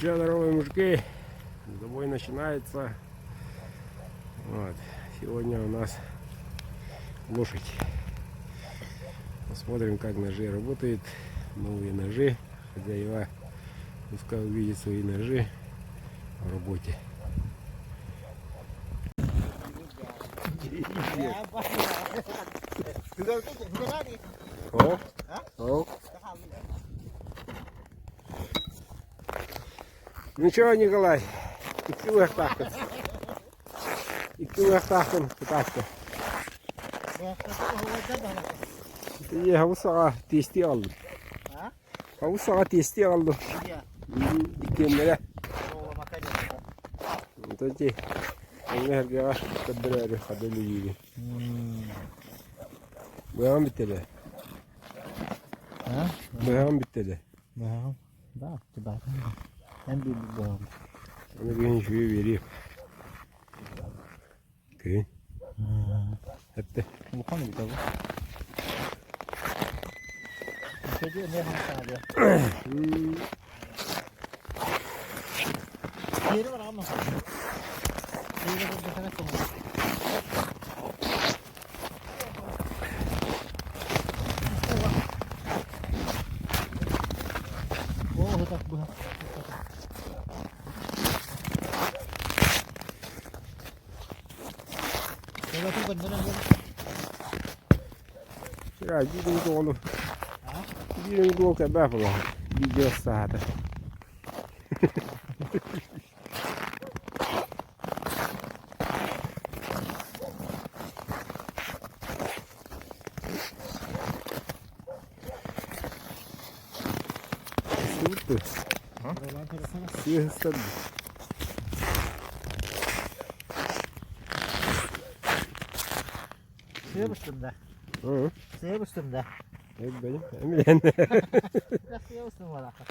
Здоровые мужики, забой начинается. Вот. Сегодня у нас лошадь. Посмотрим, как ножи работают. Новые ножи. Хозяева пускай увидят свои ножи в работе. О, о. Ну что, Николай, iki uğraştaktın. İki uğraştaktın kıtaktı. İyi, havuz sağa testi aldım. Havuz sağa testi aldım. Dikenlere. Tabii. Onu her gün kadar kadar iyi. Bayram bitti de. Bayram bitti de. Bayram. Da, bayram. En büyük bayram. Onu bir şöyle vereyim. Okey. Hatta. Bu konu bir tabi. Bir şey diyor ne hangi yeri var ama. Yeri var bir tane sonra. Oh, tak bu. Ya gidin dolu. Gidin dolu kadar falan. Gidiyor sahada. Sıvıttı. Suyu ısladı. Suya üstümde. Hı. Suya üstümde. Evet benim. Eminim. Suya üstüm var akı.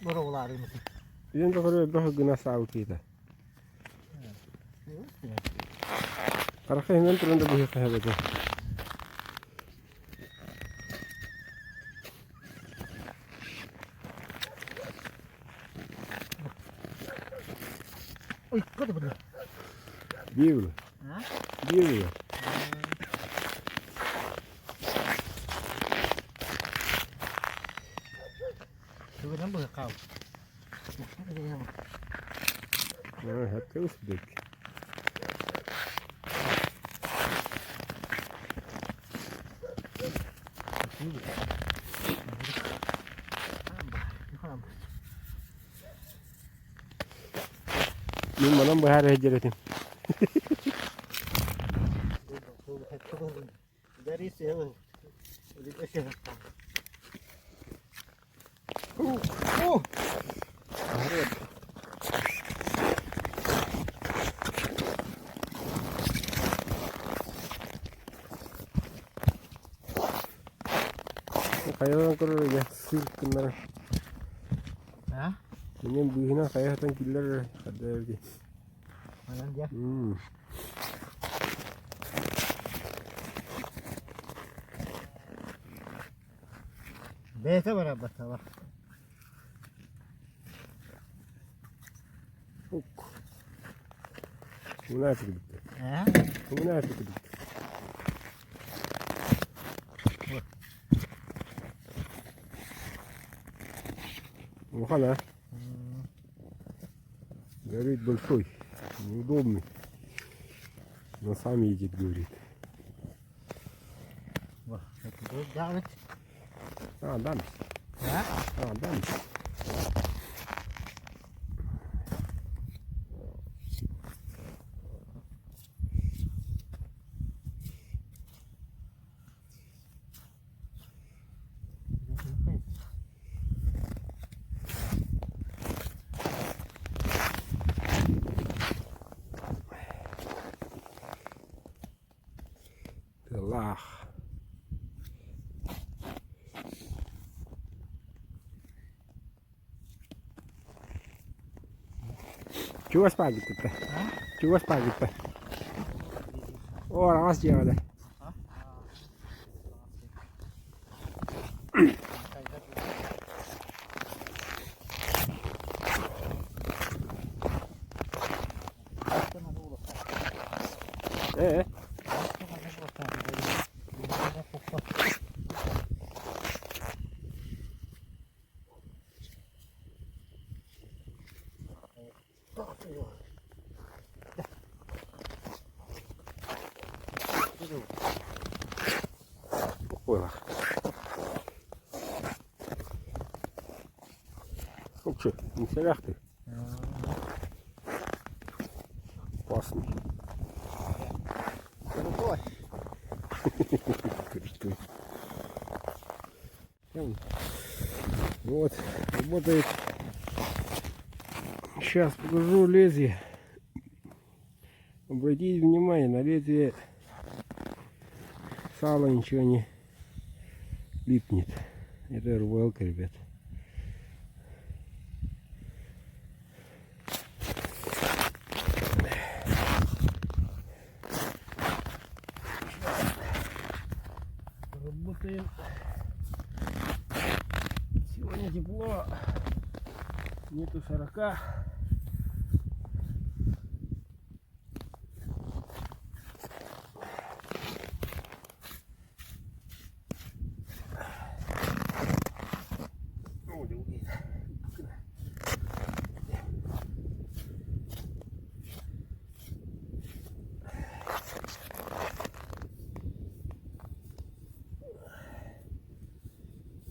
Buralar mısın? Bizim de böyle daha güne sağlık iyiydi. Suya üstüne. Arkaya hemen turunda bu hikaye böyle. Oy, kod bu. Bir yıl. Ha? Bir yıl. Şuradan bu kav. Hatta ıslık. Benim anam bu her heceretim. Dari suya. Udah kasih. Oh. Kayadan kurur ya sırf bunlar. Ha? Benim bu hina kayadan killer kadar di. Mana dia? Biasa berapa salah? Bu nasıl gitti? Ha? Bu nasıl gitti? Ухана. Говорит большой, неудобный. Но сам едет, говорит. Wah, itu jalan. А, дам. Ha? А, дам. Allah. Чего спать-то? Чего спать-то? О, раз делали. Ой, ну что, не солях ты? Опасный. Крутой. Крутой. Вот, работает. Сейчас покажу лезвие. Обратите внимание, на лезвие сало ничего не липнет. Это рубалка, ребят. Работаем. Сегодня тепло. Нету 40.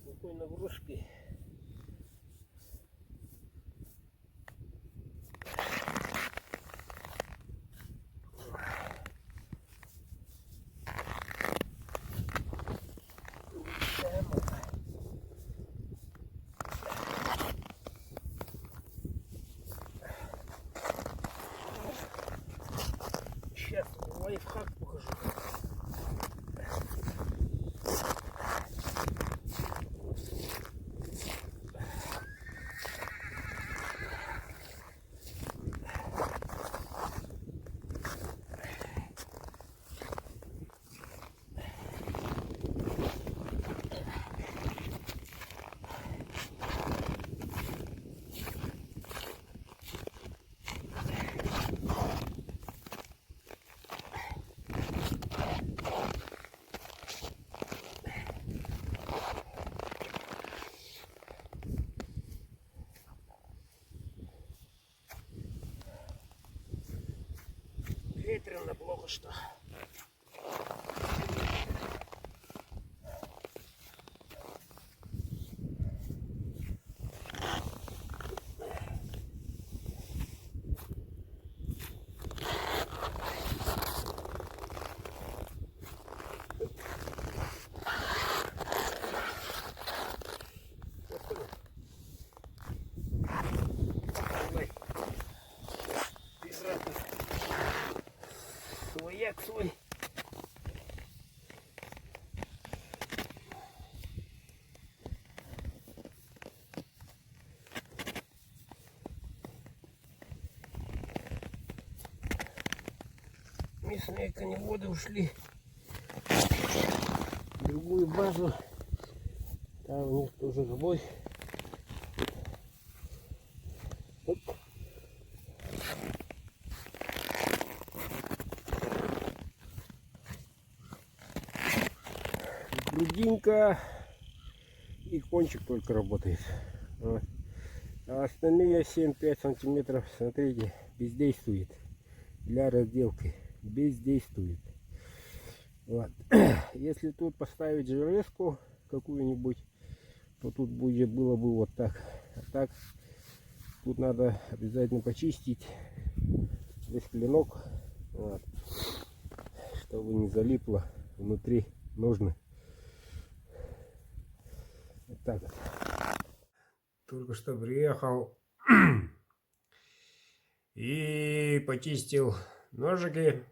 Такой нагрузки. Сейчас лайфхак покажу. Ветрено плохо что. Свояк свой. Местные коневоды ушли в другую базу. Там у них тоже забой. Оп. Грудинка и кончик только работает. Вот. А остальные 7-5 сантиметров, смотрите, бездействует. Для разделки бездействует. Вот. Если тут поставить железку какую-нибудь, то тут будет, было бы вот так. А так тут надо обязательно почистить весь клинок, вот, чтобы не залипло внутри ножны. Вот так вот. Только что приехал и почистил ножики.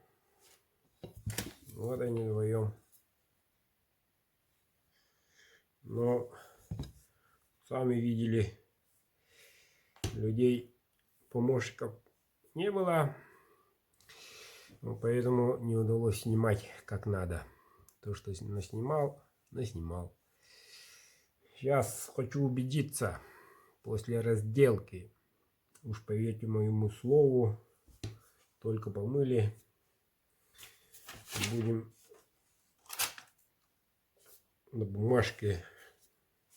Вот они вдвоем. Но сами видели, людей, помощников не было, поэтому не удалось снимать как надо. То, что наснимал. Сейчас хочу убедиться после разделки. Уж поверьте моему слову, только помыли. будем на бумажке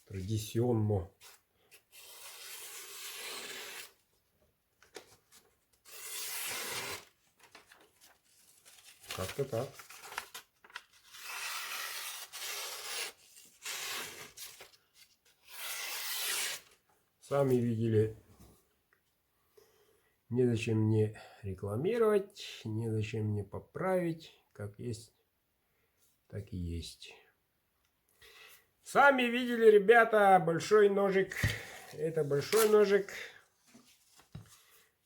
традиционно. Как-то так. Сами видели, незачем мне рекламировать, незачем мне поправить, как есть, так и есть. Сами видели, ребята, большой ножик. Это большой ножик.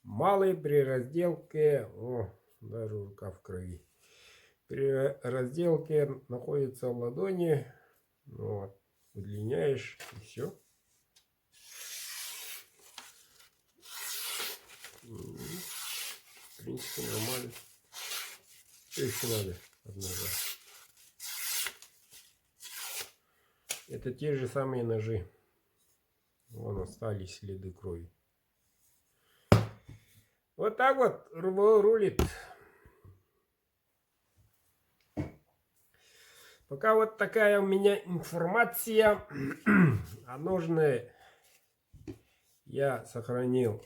Малый при разделке, о, даже рука в крови. При разделке находится в ладони. Вот, удлиняешь и все. В принципе, нормально. Что еще надо от ножа? Это те же самые ножи. Вон остались следы крови. Вот так вот рулит. Пока вот такая у меня информация. А ножны я сохранил.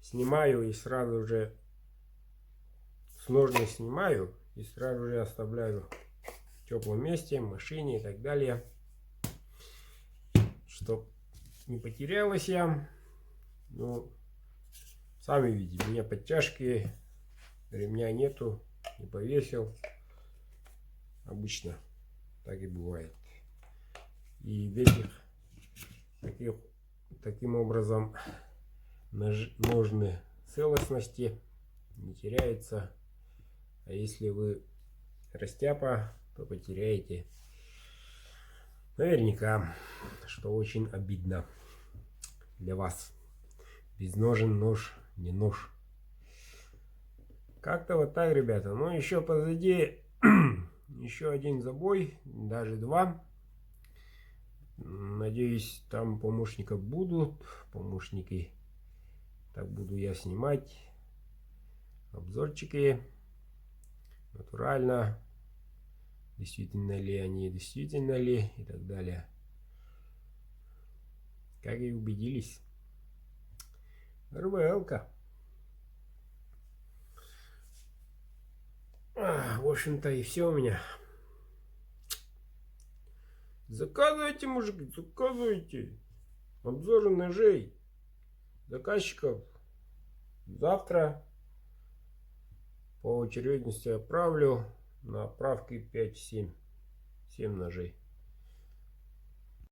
Снимаю и сразу же с ножны снимаю и сразу же оставляю в теплом месте, в машине и так далее, чтоб не потерялась я. Ну, сами видите, у меня подтяжки, ремня нету, не повесил. Обычно так и бывает. И в этих таким образом ножны целостности не теряется. А если вы растяпа, то потеряете наверняка, что очень обидно для вас. Без ножен нож не нож. Как-то вот так, ребята. Ну, еще позади еще один забой, даже два. Надеюсь, там помощников будут. Помощники. Так буду я снимать обзорчики. Натурально. Действительно ли они, действительно ли и так далее. Как и убедились. РВЛ-ка. В общем-то и все у меня. Заказывайте, мужики, заказывайте. Обзоры ножей заказчиков завтра по очередности отправлю на отправки 5-7 ножей.